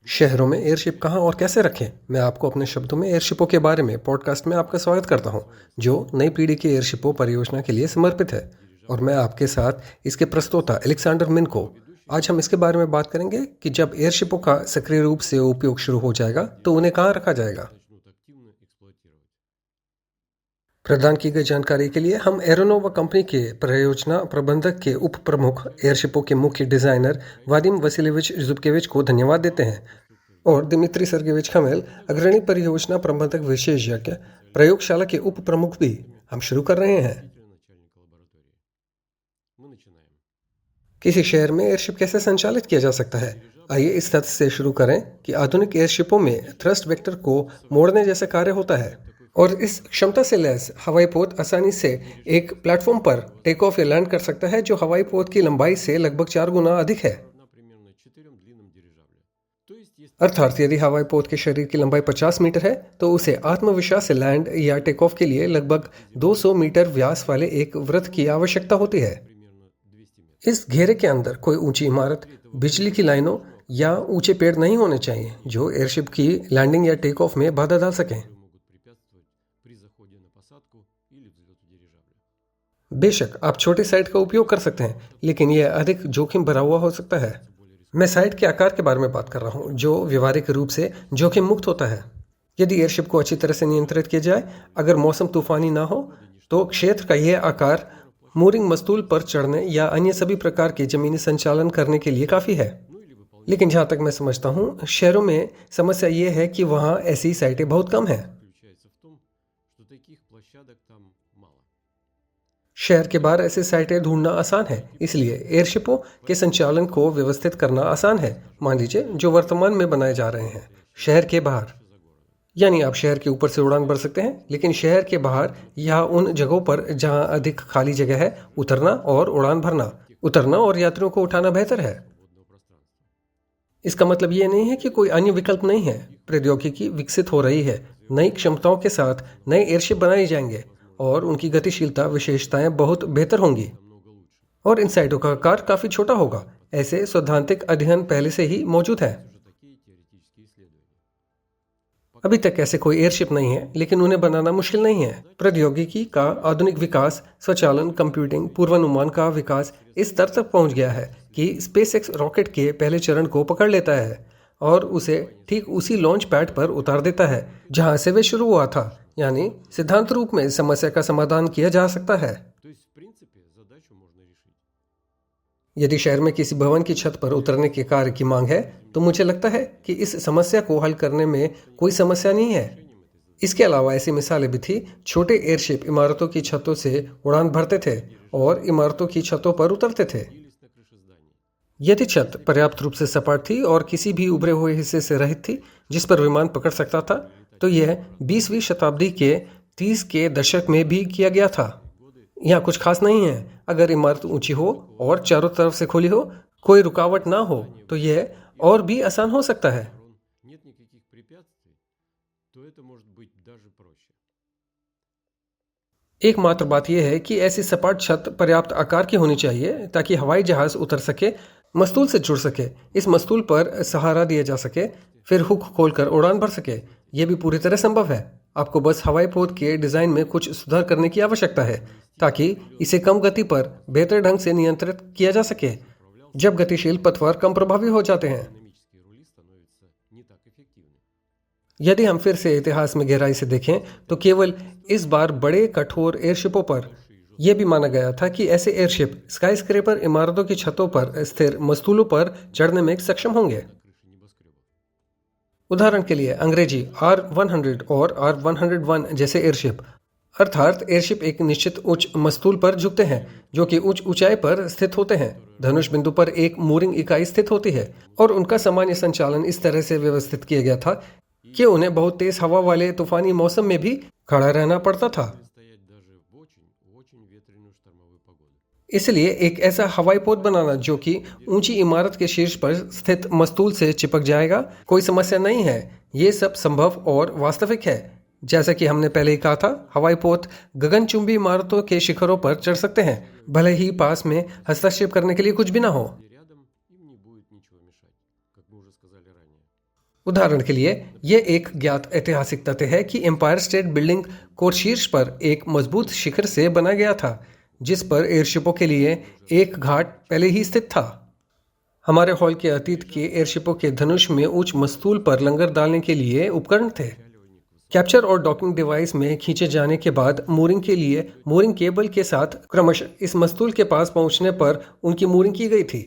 शहरों में एयरशिप कहाँ और कैसे रखें? मैं आपको अपने शब्दों में एयरशिपों के बारे में पॉडकास्ट में आपका स्वागत करता हूँ, जो नई पीढ़ी की एयरशिपों परियोजना के लिए समर्पित है। और मैं आपके साथ इसके प्रस्तोता अलेक्जेंडर मिन्को। आज हम इसके बारे में बात करेंगे कि जब एयरशिपों का सक्रिय रूप से उपयोग शुरू हो जाएगा, तो उन्हें कहाँ रखा जाएगा। प्रदान की गई जानकारी के लिए हम एरोनोवा कंपनी के परियोजना प्रबंधक के उप प्रमुख एयरशिपों के मुख्य डिजाइनर वादिम वसिलेविच जुबकेविच को धन्यवाद देते हैं और दिमित्री सर्गेविच खमेल, अग्रणी परियोजना प्रबंधक विशेषज्ञ, प्रयोगशाला के उप प्रमुख भी। हम शुरू कर रहे हैं। किसी शहर में एयरशिप कैसे संचालित किया जा सकता है? आइए इस तथ्य से शुरू करें कि आधुनिक एयरशिपों में थ्रस्ट वेक्टर को मोड़ने जैसा कार्य होता है और इस क्षमता से लैस हवाई पोत आसानी से एक प्लेटफॉर्म पर टेक ऑफ या लैंड कर सकता है, जो हवाई पोत की लंबाई से लगभग 4 गुना अधिक है। अर्थात यदि हवाई पोत के शरीर की लंबाई 50 मीटर है, तो उसे आत्मविश्वास से लैंड या टेक ऑफ के लिए लगभग 200 मीटर व्यास वाले एक वृत्त की आवश्यकता होती है। इस घेरे के अंदर कोई ऊंची इमारत, बिजली की लाइनों या ऊंचे पेड़ नहीं होने चाहिए, जो एयरशिप की लैंडिंग या टेक ऑफ में बाधा डाल सकें। बेशक आप छोटी साइट का उपयोग कर सकते हैं, लेकिन यह अधिक जोखिम भरा हुआ हो सकता है। मैं साइट के आकार के बारे में बात कर रहा हूँ, जो व्यवहारिक रूप से जोखिम मुक्त होता है। यदि एयरशिप को अच्छी तरह से नियंत्रित किया जाए, अगर मौसम तूफानी ना हो, तो क्षेत्र का यह आकार मूरिंग मस्तूल पर चढ़ने या अन्य सभी प्रकार के जमीनी संचालन करने के लिए काफ़ी है। लेकिन जहाँ तक मैं समझता हूँ, शहरों में समस्या यह है कि वहाँ ऐसी साइटें बहुत कम हैं। शहर के बाहर ऐसी साइटें ढूंढना आसान है, इसलिए एयरशिपों के संचालन को व्यवस्थित करना आसान है। मान लीजिए जो वर्तमान में बनाए जा रहे हैं शहर के बाहर, यानी आप शहर के ऊपर से उड़ान भर सकते हैं, लेकिन शहर के बाहर या उन जगहों पर जहां अधिक खाली जगह है, उतरना और उड़ान भरना, उतरना और यात्रियों को उठाना बेहतर है। इसका मतलब ये नहीं है कि कोई अन्य विकल्प नहीं है। प्रौद्योगिकी विकसित हो रही है, नई क्षमताओं के साथ नए एयरशिप बनाए जाएंगे और उनकी गतिशीलता विशेषताएं बहुत बेहतर होंगी और इन साइटों का आकार काफी छोटा होगा। ऐसे सैद्धांतिक अध्ययन पहले से ही मौजूद है। अभी तक ऐसे कोई एयरशिप नहीं है, लेकिन उन्हें बनाना मुश्किल नहीं है। प्रौद्योगिकी का आधुनिक विकास, स्वचालन, कंप्यूटिंग, पूर्वानुमान का विकास इस स्तर तक पहुंच गया है कि स्पेसएक्स रॉकेट के पहले चरण को पकड़ लेता है और उसे ठीक उसी लॉन्च पैड पर उतार देता है जहां से वे शुरू हुआ था। यानी सिद्धांत रूप में समस्या का समाधान किया जा सकता है। यदि शहर में किसी भवन की छत पर उतरने के कार्य की मांग है, तो मुझे लगता है कि इस समस्या को हल करने में कोई समस्या नहीं है। इसके अलावा ऐसी मिसालें भी थी। छोटे एयरशिप इमारतों की छतों से उड़ान भरते थे और इमारतों की छतों पर उतरते थे। यदि छत पर्याप्त रूप से सपाट थी और किसी भी उभरे हुए हिस्से से रहित थी जिस पर विमान पकड़ सकता था, तो यह 20वीं शताब्दी के 30 के दशक में भी किया गया था। यहाँ कुछ खास नहीं है। अगर इमारत ऊंची हो और चारों तरफ से खुली हो, कोई रुकावट ना हो, तो यह और भी आसान हो सकता है। एकमात्र बात यह है कि ऐसी सपाट छत पर्याप्त आकार की होनी चाहिए ताकि हवाई जहाज उतर सके, मस्तूल से जुड़ सके, इस मस्तूल पर सहारा दिया जा सके, फिर हुक खोलकर उड़ान भर सके। यह भी पूरी तरह संभव है। आपको बस हवाई पोत के डिजाइन में कुछ सुधार करने की आवश्यकता है ताकि इसे कम गति पर बेहतर ढंग से नियंत्रित किया जा सके, जब गतिशील पतवार कम प्रभावी हो जाते हैं। यदि हम फिर से इतिहास में गहराई से देखें, तो केवल इस बार बड़े कठोर एयरशिपों पर यह भी माना गया था कि ऐसे एयरशिप स्काईस्क्रेपर इमारतों की छतों पर स्थिर मस्तूलों पर चढ़ने में सक्षम होंगे। उदाहरण के लिए अंग्रेजी R100 और R101 जैसे एयरशिप, अर्थात एयरशिप एक निश्चित उच्च मस्तूल पर झुकते हैं जो कि उच्च ऊंचाई पर स्थित होते हैं। धनुष बिंदु पर एक मूरिंग इकाई स्थित होती है और उनका सामान्य संचालन इस तरह से व्यवस्थित किया गया था कि उन्हें बहुत तेज हवा वाले तूफानी मौसम में भी खड़ा रहना पड़ता था। इसलिए एक ऐसा हवाई पोत बनाना जो कि ऊंची इमारत के शीर्ष पर स्थित मस्तूल से चिपक जाएगा, कोई समस्या नहीं है। ये सब संभव और वास्तविक है। जैसा कि हमने पहले ही कहा था, हवाई पोत गगनचुंबी इमारतों के शिखरों पर चढ़ सकते हैं, भले ही पास में हस्तक्षेप करने के लिए कुछ भी ना हो। उदाहरण के लिए, यह एक ज्ञात ऐतिहासिक तथ्य है कि एम्पायर स्टेट बिल्डिंग कोरशीर्ष पर एक मजबूत शिखर से बना गया था, जिस पर एयरशिपों के लिए एक घाट पहले ही स्थित था। हमारे हॉल के अतीत के एयरशिपों के धनुष में उच्च मस्तूल पर लंगर डालने के लिए उपकरण थे। कैप्चर और डॉकिंग डिवाइस में खींचे जाने के बाद मूरिंग के लिए मूरिंग केबल के साथ क्रमशः इस मस्तूल के पास पहुंचने पर उनकी मूरिंग की गई थी।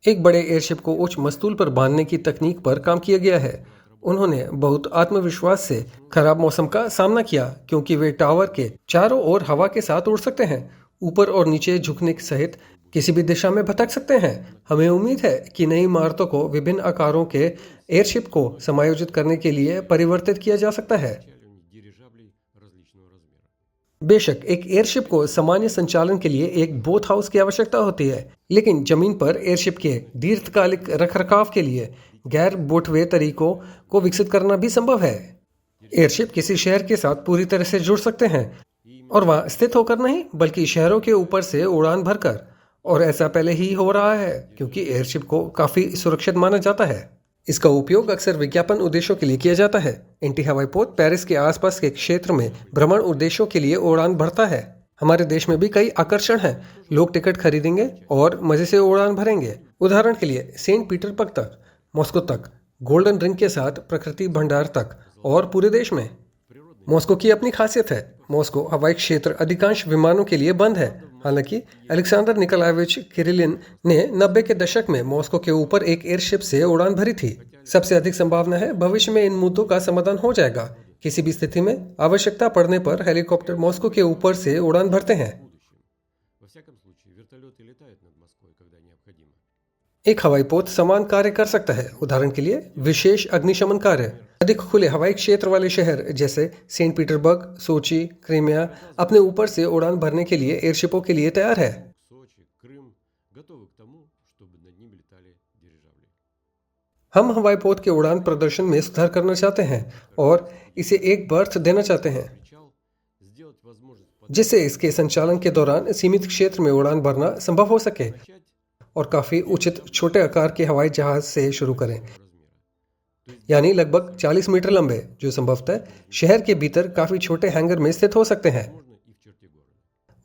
एक बड़े एयरशिप को उच्च मस्तूल पर बांधने की तकनीक पर काम किया गया है। उन्होंने बहुत आत्मविश्वास से खराब मौसम का सामना किया, क्योंकि वे टावर के चारों ओर हवा के साथ उड़ सकते हैं, ऊपर और नीचे झुकने सहित किसी भी दिशा में भटक सकते हैं। हमें उम्मीद है कि नई इमारतों को विभिन्न आकारों के एयरशिप को समायोजित करने के लिए परिवर्तित किया जा सकता है। बेशक एक एयरशिप को सामान्य संचालन के लिए एक बोट हाउस की आवश्यकता होती है, लेकिन जमीन पर एयरशिप के दीर्घकालिक रखरखाव के लिए गैर बोटवे तरीकों को विकसित करना भी संभव है। एयरशिप किसी शहर के साथ पूरी तरह से जुड़ सकते हैं, और वहां स्थित होकर नहीं, बल्कि शहरों के ऊपर से उड़ान भरकर। और ऐसा पहले ही हो रहा है, क्योंकि एयरशिप को काफी सुरक्षित माना जाता है। इसका उपयोग अक्सर विज्ञापन उद्देश्यों के लिए किया जाता है। एंटी हवाई पोत पेरिस के आसपास के क्षेत्र में भ्रमण उद्देश्यों के लिए उड़ान भरता है। हमारे देश में भी कई आकर्षण हैं। लोग टिकट खरीदेंगे और मजे से उड़ान भरेंगे। उदाहरण के लिए सेंट पीटर्सबर्ग तक, मॉस्को तक, गोल्डन रिंग के साथ प्रकृति भंडार तक, और पूरे देश में। मॉस्को की अपनी खासियत है। मॉस्को हवाई क्षेत्र अधिकांश विमानों के लिए बंद है। हालांकि अलेक्जेंडर निकोलाएविच किरिलिन ने 90 के दशक में मॉस्को के ऊपर एक एयरशिप से उड़ान भरी थी। सबसे अधिक संभावना है भविष्य में इन मुद्दों का समाधान हो जाएगा। किसी भी स्थिति में आवश्यकता पड़ने पर हेलीकॉप्टर मॉस्को के ऊपर से उड़ान भरते हैं। एक हवाई पोत समान कार्य कर सकता है। उदाहरण के लिए विशेष अग्निशमन कार्य। अधिक खुले हवाई क्षेत्र वाले शहर जैसे सेंट पीटर्सबर्ग, सोची, क्रीमिया अपने ऊपर से उड़ान भरने के लिए एयरशिपों के लिए तैयार है। हम हवाई पोत के उड़ान प्रदर्शन में सुधार करना चाहते हैं और इसे एक बर्थ देना चाहते हैं, जिससे इसके संचालन के दौरान सीमित क्षेत्र में उड़ान भरना संभव हो सके, और काफी उचित छोटे आकार के हवाई जहाज से शुरू करें, यानी लगभग 40 मीटर लंबे, जो संभवतः शहर के भीतर काफी छोटे हैंगर में स्थित हो सकते हैं।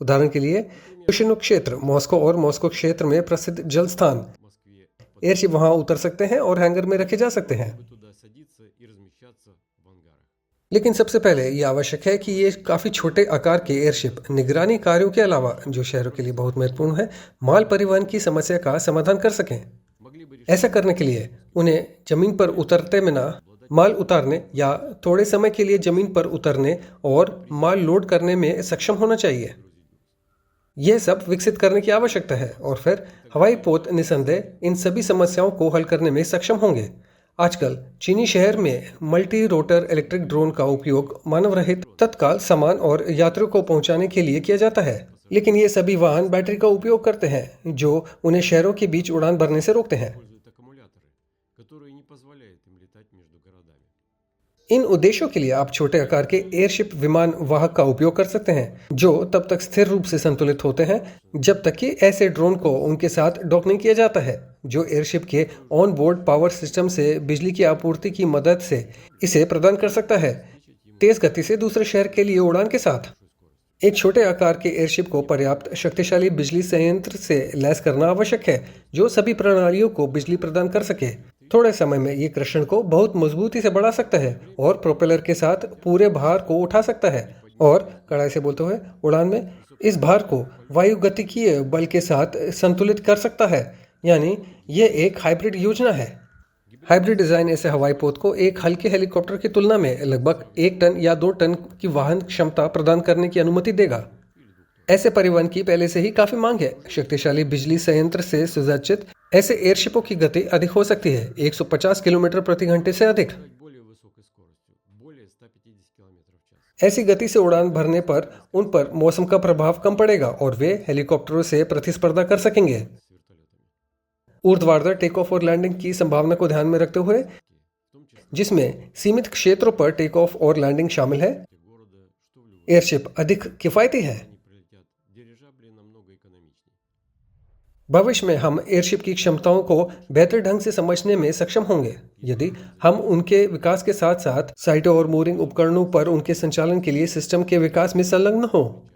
उदाहरण के लिए युशिनो क्षेत्र, मॉस्को और मॉस्को क्षेत्र में प्रसिद्ध जल स्थान। एयरशिप वहां उतर सकते हैं और हैंगर में रखे जा सकते हैं। लेकिन सबसे पहले यह आवश्यक है कि ये काफी छोटे आकार के एयरशिप निगरानी कार्यों के अलावा, जो शहरों के लिए बहुत महत्वपूर्ण है, माल परिवहन की समस्या का समाधान कर सकें। ऐसा करने के लिए उन्हें जमीन पर उतरते में ना माल उतारने या थोड़े समय के लिए जमीन पर उतरने और माल लोड करने में सक्षम होना चाहिए। यह सब विकसित करने की आवश्यकता है, और फिर हवाई पोत निसंदेह इन सभी समस्याओं को हल करने में सक्षम होंगे। आजकल चीनी शहर में मल्टी रोटर इलेक्ट्रिक ड्रोन का उपयोग मानव रहित तत्काल सामान और यात्रियों को पहुंचाने के लिए किया जाता है, लेकिन ये सभी वाहन बैटरी का उपयोग करते हैं, जो उन्हें शहरों के बीच उड़ान भरने से रोकते हैं। इन उद्देश्यों के लिए आप छोटे आकार के एयरशिप विमान वाहक का उपयोग कर सकते हैं, जो तब तक स्थिर रूप से संतुलित होते हैं जब तक कि ऐसे ड्रोन को उनके साथ डॉक नहीं किया जाता है, जो एयरशिप के ऑन बोर्ड पावर सिस्टम से बिजली की आपूर्ति की मदद से इसे प्रदान कर सकता है, तेज गति से दूसरे शहर के लिए उड़ान के साथ। एक छोटे आकार के एयरशिप को पर्याप्त शक्तिशाली बिजली संयंत्र से लैस करना आवश्यक है, जो सभी प्रणालियों को बिजली प्रदान कर सके। थोड़े समय में ये कृष्ण को बहुत मजबूती से बढ़ा सकता है और प्रोपेलर के साथ पूरे भार को उठा सकता है, और कड़ाई से बोलते हुए उड़ान में इस भार को वायुगतिकीय बल के साथ संतुलित कर सकता है। यानी यह एक हाइब्रिड योजना है। हाइब्रिड डिजाइन ऐसे हवाई पोत को एक हल्के हेलीकॉप्टर की तुलना में लगभग 1 टन या 2 टन की वाहन क्षमता प्रदान करने की अनुमति देगा। ऐसे परिवहन की पहले से ही काफी मांग है। शक्तिशाली बिजली संयंत्र से सुसज्जित ऐसे एयरशिपों की गति अधिक हो सकती है, 150 किलोमीटर प्रति घंटे से अधिक। ऐसी गति से उड़ान भरने पर उन पर मौसम का प्रभाव कम पड़ेगा और वे हेलीकॉप्टरों से प्रतिस्पर्धा कर सकेंगे। ऊर्ध्वाधर टेक ऑफ और लैंडिंग की संभावना को ध्यान में रखते हुए, जिसमें सीमित क्षेत्रों पर टेक ऑफ और लैंडिंग शामिल है, एयरशिप अधिक किफायती है। भविष्य में हम एयरशिप की क्षमताओं को बेहतर ढंग से समझने में सक्षम होंगे यदि हम उनके विकास के साथ साथ साइटों और मूरिंग उपकरणों पर उनके संचालन के लिए सिस्टम के विकास में संलग्न हों।